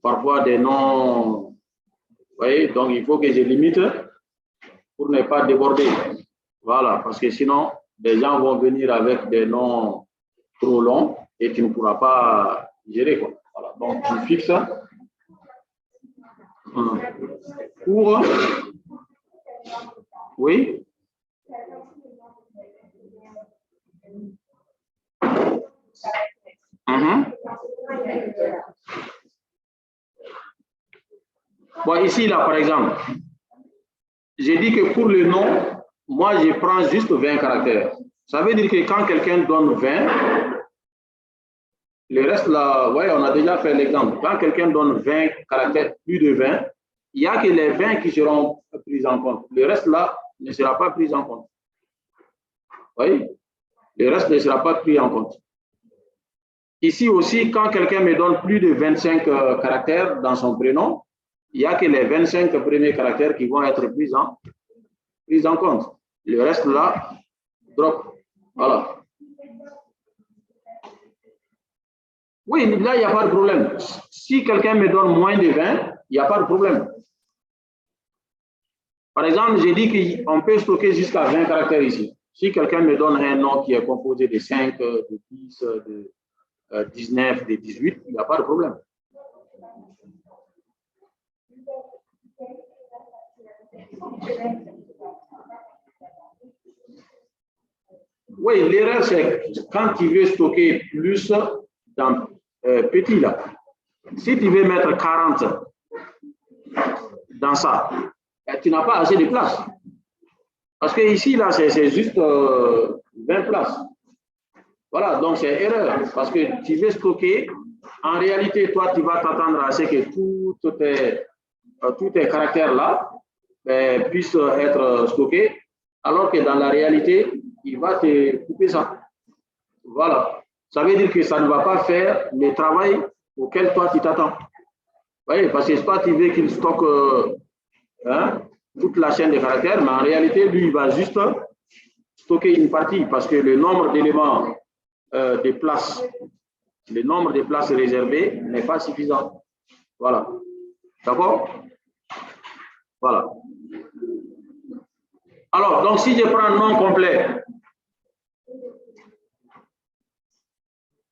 parfois des noms, vous voyez, donc il faut que je limite pour ne pas déborder. Voilà, parce que sinon, les gens vont venir avec des noms trop longs et tu ne pourras pas gérer, quoi. Voilà, donc tu fixes pour, oui. Bon, ici, là, par exemple, j'ai dit que pour le nom, moi, je prends juste 20 caractères. Ça veut dire que quand quelqu'un donne 20, le reste, là, ouais, on a déjà fait l'exemple. Quand quelqu'un donne 20 caractères, plus de 20, il n'y a que les 20 qui seront pris en compte. Le reste, là, ne sera pas pris en compte. Oui, le reste ne sera pas pris en compte. Ici aussi, quand quelqu'un me donne plus de 25 caractères dans son prénom, il n'y a que les 25 premiers caractères qui vont être pris en compte. Le reste là, drop. Voilà. Oui, là, il n'y a pas de problème. Si quelqu'un me donne moins de 20, il n'y a pas de problème. Par exemple, j'ai dit qu'on peut stocker jusqu'à 20 caractères ici. Si quelqu'un me donne un nom qui est composé de 5, de 10, de 19, de 18, il n'y a pas de problème. Oui, l'erreur, c'est quand tu veux stocker plus dans petit là. Si tu veux mettre 40 dans ça, tu n'as pas assez de place. Parce que ici, là, c'est juste 20 places. Voilà, donc c'est erreur. Parce que tu veux stocker, en réalité, toi, tu vas t'attendre à ce que tous tes caractères là puissent être stockés, alors que dans la réalité, il va te couper ça. Voilà. Ça veut dire que ça ne va pas faire le travail auquel toi tu t'attends. Oui, parce que toi, tu veux qu'il stocke toute la chaîne de caractères, mais en réalité, lui, il va juste stocker une partie parce que le nombre d'éléments de places, le nombre de places réservées n'est pas suffisant. Voilà. D'accord? Voilà. Alors, donc, si je prends un nom complet,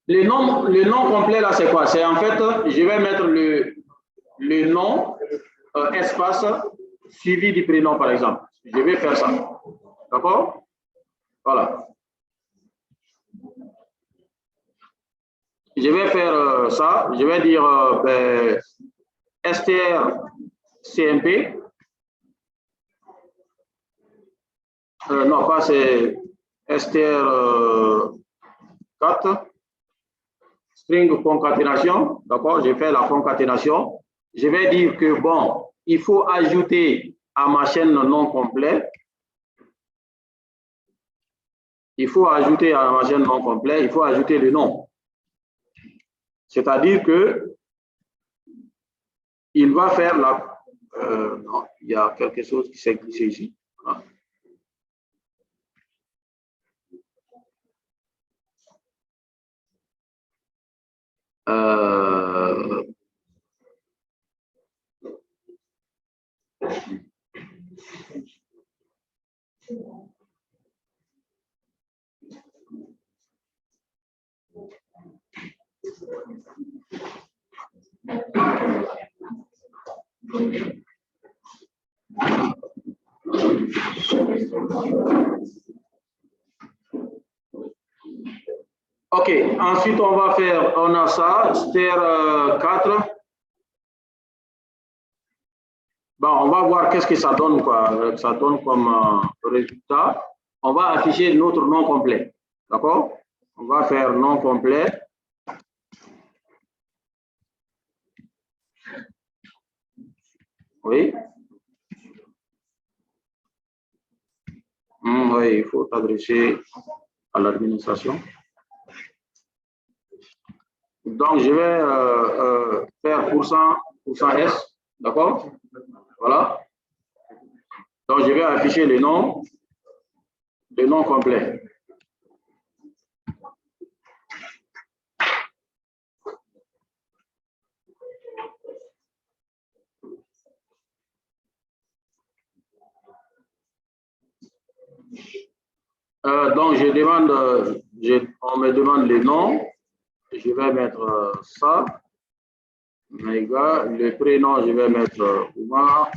le nom complet, là, c'est quoi? C'est en fait, je vais mettre le nom, espace, suivi du prénom, par exemple. Je vais faire ça. D'accord? Voilà. Je vais faire ça. Je vais dire strcmp. Non, pas c'est str4. String concaténation. D'accord? J'ai fait la concaténation. Je vais dire que, bon, il faut ajouter à ma chaîne non complet. Il faut ajouter à ma chaîne non complet, il faut ajouter le nom. C'est-à-dire que il va faire la... non, il y a quelque chose qui s'est glissé ici. Voilà. OK. Ensuite, on va faire, on a ça, ster 4. Bon, on va voir qu'est-ce que ça donne, quoi. Ça donne comme résultat. On va afficher notre nom complet. D'accord? On va faire nom complet. Oui. Oui, il faut t'adresser à l'administration. Donc, je vais faire %S, d'accord? Voilà. Donc, je vais afficher le nom complet. Donc, on me demande les noms. Je vais mettre ça. Maïga. Le prénom, je vais mettre Oumar.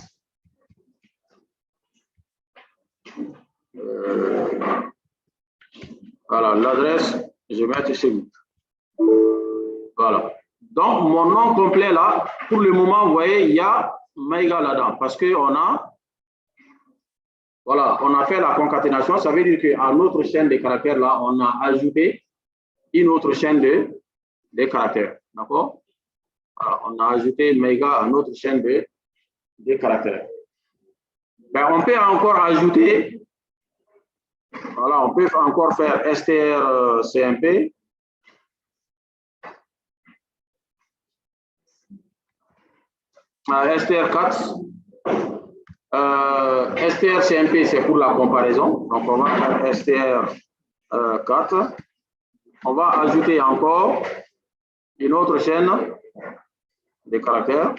Voilà, l'adresse, je vais mettre ici. Voilà. Donc, mon nom complet là, pour le moment, vous voyez, il y a Maïga là-dedans. Parce qu'on a, voilà, on a fait la concaténation. Ça veut dire qu'à notre chaîne de caractères là, on a ajouté une autre chaîne de caractères. D'accord? Voilà, on a ajouté Maïga à notre chaîne de caractères. Ben, on peut encore ajouter, voilà, on peut encore faire strcmp. STR4. STRCMP, c'est pour la comparaison. Donc, on va faire STR4. On va ajouter encore une autre chaîne de caractères.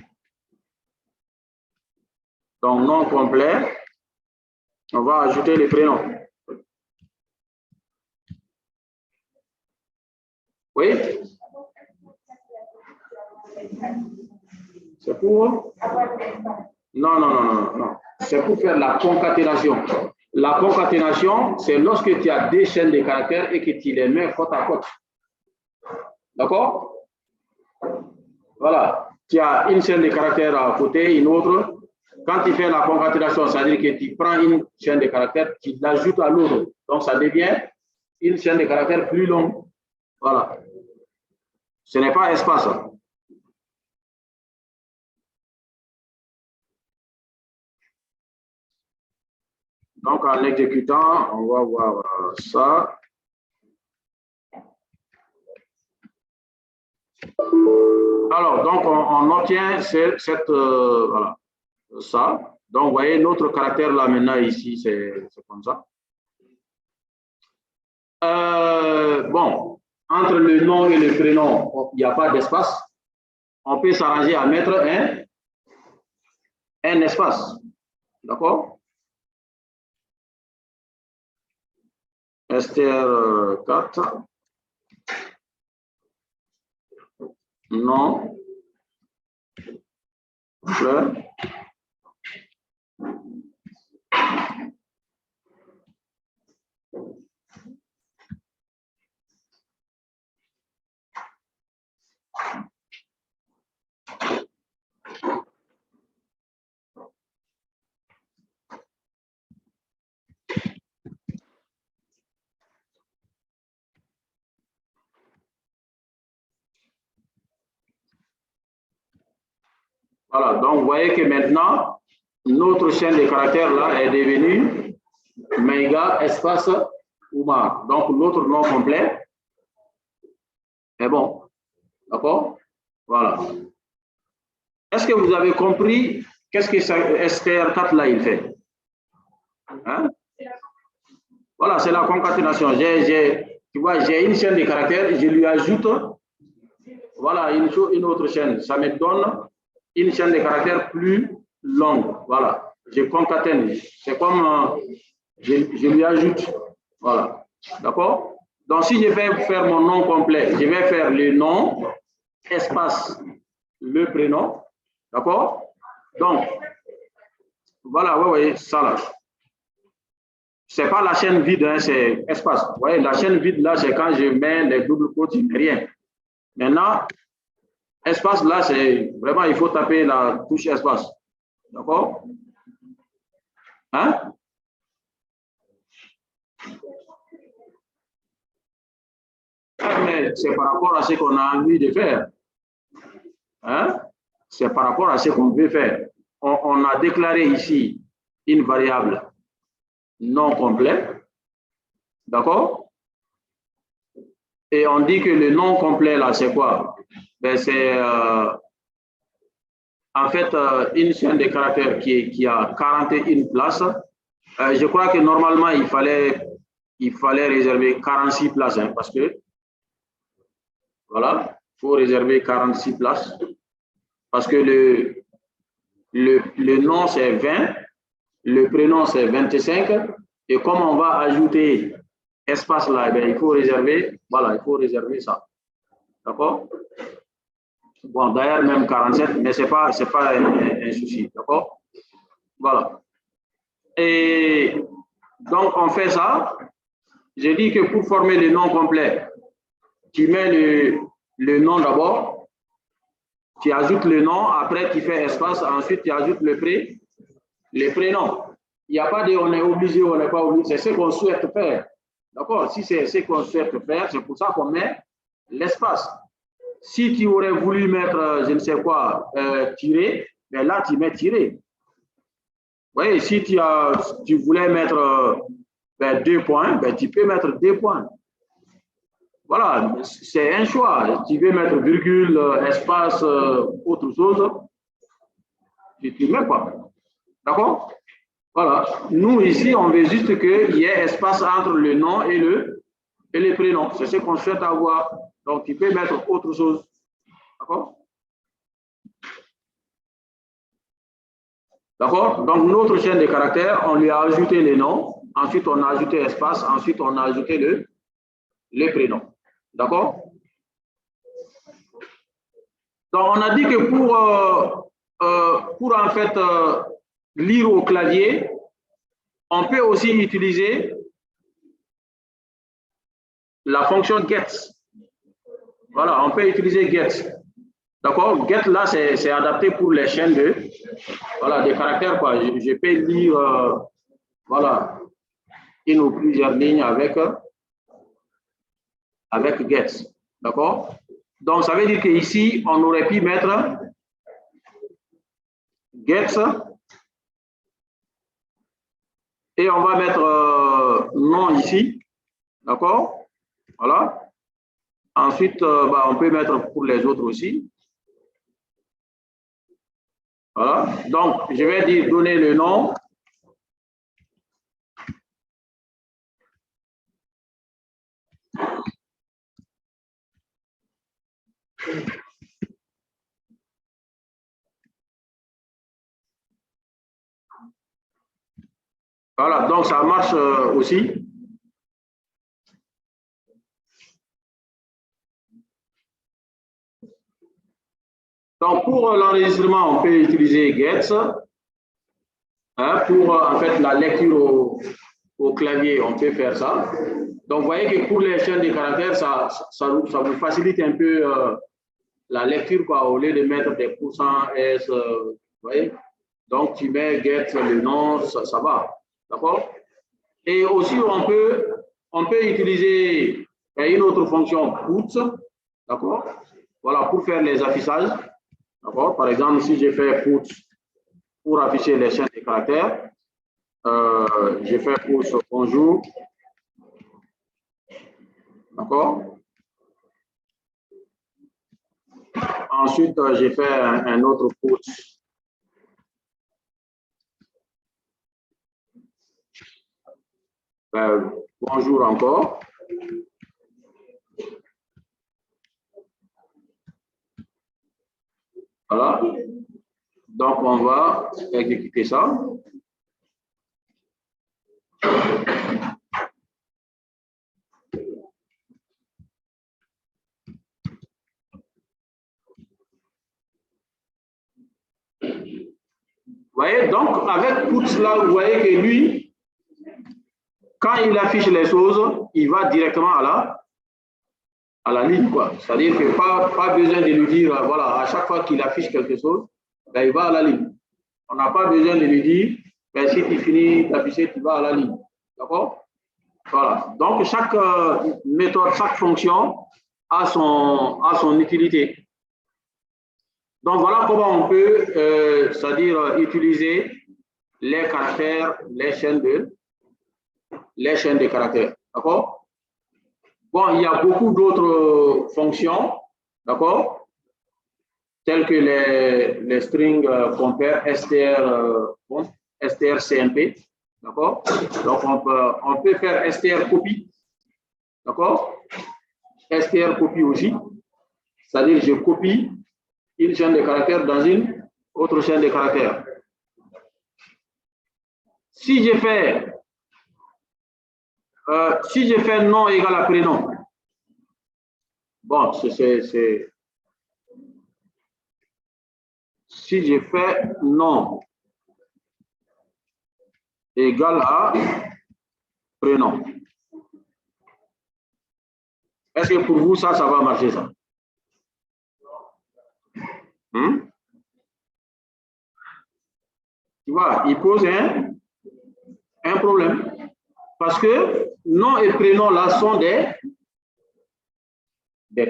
Donc, nom complet. On va ajouter les prénoms. Oui? C'est pour? Non. C'est pour faire la concaténation. La concaténation, c'est lorsque tu as deux chaînes de caractères et que tu les mets côte à côte. D'accord? Voilà. Tu as une chaîne de caractères à côté, une autre. Quand tu fais la concaténation, ça veut dire que tu prends une chaîne de caractères, tu l'ajoutes à l'autre. Donc, ça devient une chaîne de caractères plus longue. Voilà. Ce n'est pas espace. Donc, en exécutant, on va voir ça. Alors, donc, on obtient voilà, ça. Donc, vous voyez, notre caractère là maintenant ici, c'est comme ça. Bon, entre le nom et le prénom, il n'y a pas d'espace. On peut s'arranger à mettre un espace. D'accord? STR4. Non. Fleur. Voilà, donc vous voyez que maintenant, notre chaîne de caractères là est devenue Maïga espace Oumar. Donc notre nom complet est bon. D'accord? Voilà. Est-ce que vous avez compris qu'est-ce que STR4 là il fait? Hein? Voilà, c'est la concaténation. Tu vois, j'ai une chaîne de caractères, je lui ajoute voilà, une autre chaîne. Ça me donne une chaîne de caractères plus longue. Voilà, je concatène. C'est comme je lui ajoute. Voilà, d'accord? Donc, si je vais faire mon nom complet, je vais faire le nom, espace, le prénom. D'accord? Donc, voilà, oui, ça là. C'est pas la chaîne vide, hein, c'est espace. Vous voyez, la chaîne vide, là, c'est quand je mets les doubles quotes, rien. Maintenant, espace, là, c'est vraiment, il faut taper la touche espace. D'accord? Hein? Mais c'est par rapport à ce qu'on a envie de faire. Hein? C'est par rapport à ce qu'on veut faire. On a déclaré ici une variable non complète. D'accord? Et on dit que le non complet, là, c'est quoi? Ben, c'est en fait une chaîne de caractères qui a 41 places. Je crois que normalement, il fallait réserver 46 places, hein, parce que, voilà, il faut réserver 46 places. Parce que le nom, c'est 20, le prénom, c'est 25. Et comme on va ajouter espace là, eh bien, il faut réserver, voilà, il faut réserver ça. D'accord? Bon, d'ailleurs, même 47, mais ce n'est pas un souci. D'accord? Voilà. Et donc, on fait ça. J'ai dit que pour former le nom complet, tu mets le nom d'abord, tu ajoutes le nom, après tu fais espace, ensuite tu ajoutes le prénom. Il n'y a pas de on est obligé ou on n'est pas obligé, c'est ce qu'on souhaite faire. D'accord? Si c'est ce qu'on souhaite faire, c'est pour ça qu'on met l'espace. Si tu aurais voulu mettre, je ne sais quoi, tirer, ben là tu mets tirer. Vous voyez, si tu voulais mettre 2 points, ben, tu peux mettre 2 points. Voilà, c'est un choix. Tu veux mettre virgule, espace, autre chose, tu ne mets pas. D'accord? Voilà. Nous, ici, on veut juste qu'il y ait espace entre le nom et le prénom. C'est ce qu'on souhaite avoir. Donc, tu peux mettre autre chose. D'accord? D'accord? Donc, notre chaîne de caractères, on lui a ajouté les noms. Ensuite, on a ajouté espace. Ensuite, on a ajouté le prénom. D'accord? Donc, on a dit que pour en fait lire au clavier, on peut aussi utiliser la fonction get. Voilà, on peut utiliser get. D'accord? Get, là, c'est adapté pour les chaînes des caractères. Quoi. Je peux lire voilà, une ou plusieurs lignes avec get. D'accord? Donc, ça veut dire qu'ici, on aurait pu mettre get et on va mettre nom ici. D'accord? Voilà. Ensuite, on peut mettre pour les autres aussi. Voilà. Donc, je vais dire donner le nom. Voilà, donc ça marche aussi. Donc, pour l'enregistrement, on peut utiliser get. Hein, pour en fait la lecture au clavier, on peut faire ça. Donc, vous voyez que pour les chaînes de caractères, ça vous facilite un peu la lecture, quoi, au lieu de mettre des pourcents S, vous voyez. Donc, tu mets get le nom, ça va. D'accord? Et aussi, on peut utiliser une autre fonction put, d'accord? Voilà, pour faire les affichages. D'accord? Par exemple, si je fais put pour afficher les chaînes de caractères, je fais put bonjour. D'accord? Ensuite, j'ai fait un autre put. Bonjour encore. Voilà. Donc, on va exécuter ça. Vous voyez, donc avec put là, vous voyez que lui, quand il affiche les choses, il va directement à la ligne, quoi. C'est-à-dire que pas besoin de lui dire, voilà, à chaque fois qu'il affiche quelque chose, ben, il va à la ligne. On n'a pas besoin de lui dire, ben, si tu finis d'afficher, tu vas à la ligne. D'accord? Voilà. Donc, chaque méthode, chaque fonction a son utilité. Donc, voilà comment on peut, c'est-à-dire utiliser les caractères, les chaînes de caractères. D'accord? Bon, il y a beaucoup d'autres fonctions, d'accord? Telles que les strings compare strcmp, d'accord? Donc, on peut faire str copy, d'accord? Str copy aussi, c'est-à-dire je copie une chaîne de caractères dans une autre chaîne de caractères. Si je fais nom égal à prénom, bon, si je fais nom égal à prénom, est-ce que pour vous, ça va marcher, ça? Tu vois, il pose un problème. Parce que nom et prénom, là, sont des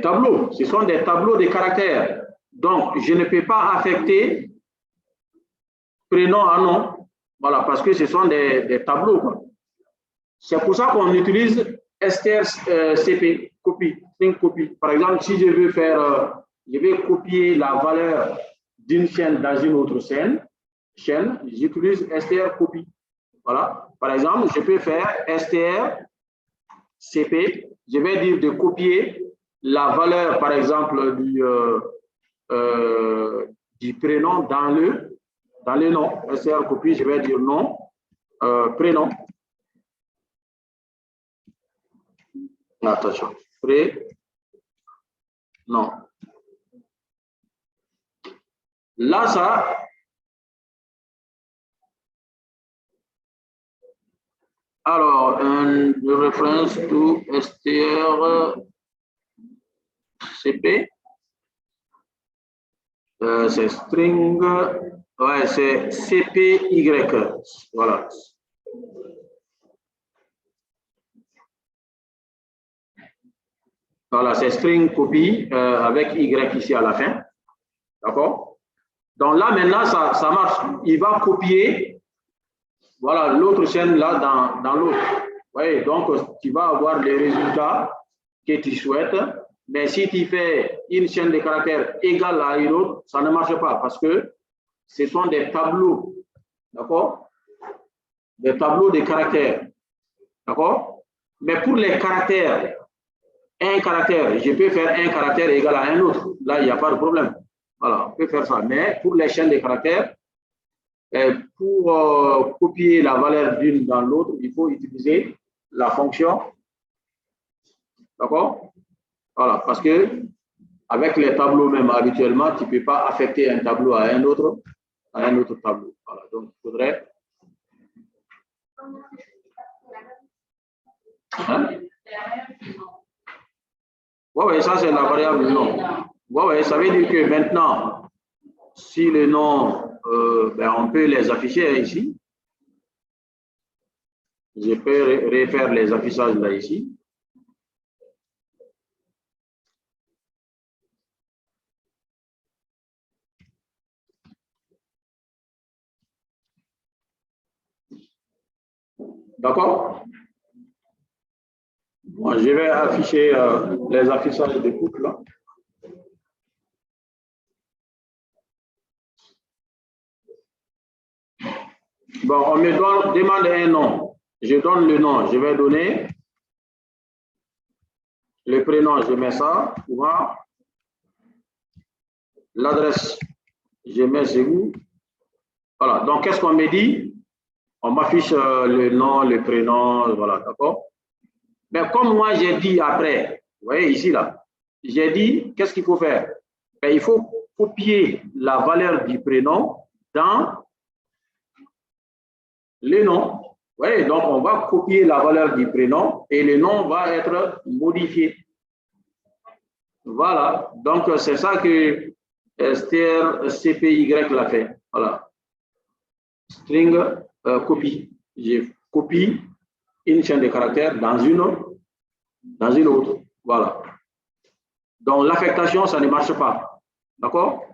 tableaux. Ce sont des tableaux de caractères. Donc, je ne peux pas affecter prénom à nom. Voilà, parce que ce sont des tableaux. C'est pour ça qu'on utilise strcp, copy, string copy. Par exemple, si je veux faire, je vais copier la valeur d'une chaîne dans une autre chaîne, j'utilise str copy. Voilà. Par exemple, je peux faire strcp, je vais dire de copier la valeur, par exemple, du prénom dans le nom. Str copy, je vais dire nom, prénom. Attention, prénom. Là, ça. Alors, une référence to strcp. C'est string, ouais, c'est CPY. Voilà. Voilà, c'est string copy avec Y ici à la fin. D'accord? Donc là, maintenant, ça marche. Il va copier, voilà, l'autre chaîne là dans l'autre. Oui, donc tu vas avoir les résultats que tu souhaites. Mais si tu fais une chaîne de caractères égale à une autre, ça ne marche pas parce que ce sont des tableaux. D'accord? Des tableaux de caractères. D'accord? Mais pour les caractères, un caractère, je peux faire un caractère égal à un autre. Là, il n'y a pas de problème. Voilà, on peut faire ça. Mais pour les chaînes de caractères, pour copier la valeur d'une dans l'autre, il faut utiliser la fonction. D'accord? Voilà, parce que avec les tableaux même habituellement, tu ne peux pas affecter un tableau à un autre tableau. Voilà, donc il faudrait. Hein? Oui, ça c'est la variable nom. Oui, ça veut dire que maintenant, si le nom, on peut les afficher ici. Je peux refaire les affichages là ici. D'accord? Bon, je vais afficher les affichages de couple là. Bon, on me demande un nom. Je donne le nom. Je vais donner le prénom. Je mets ça. L'adresse, je mets chez vous. Voilà. Donc, qu'est-ce qu'on me dit? On m'affiche le nom, le prénom. Voilà. D'accord? Mais comme moi, j'ai dit après, vous voyez ici, là, j'ai dit, qu'est-ce qu'il faut faire? Ben, il faut copier la valeur du prénom dans le nom. Oui, donc on va copier la valeur du prénom et le nom va être modifié. Voilà, donc c'est ça que strcpy l'a fait. Voilà. String copie. Je copie une chaîne de caractères dans une autre. Voilà. Donc l'affectation, ça ne marche pas. D'accord?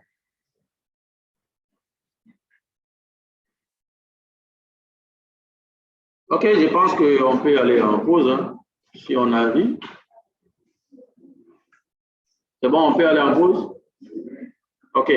Ok, je pense qu'on peut aller en pause, hein, si on a vu. C'est bon, on peut aller en pause? Ok.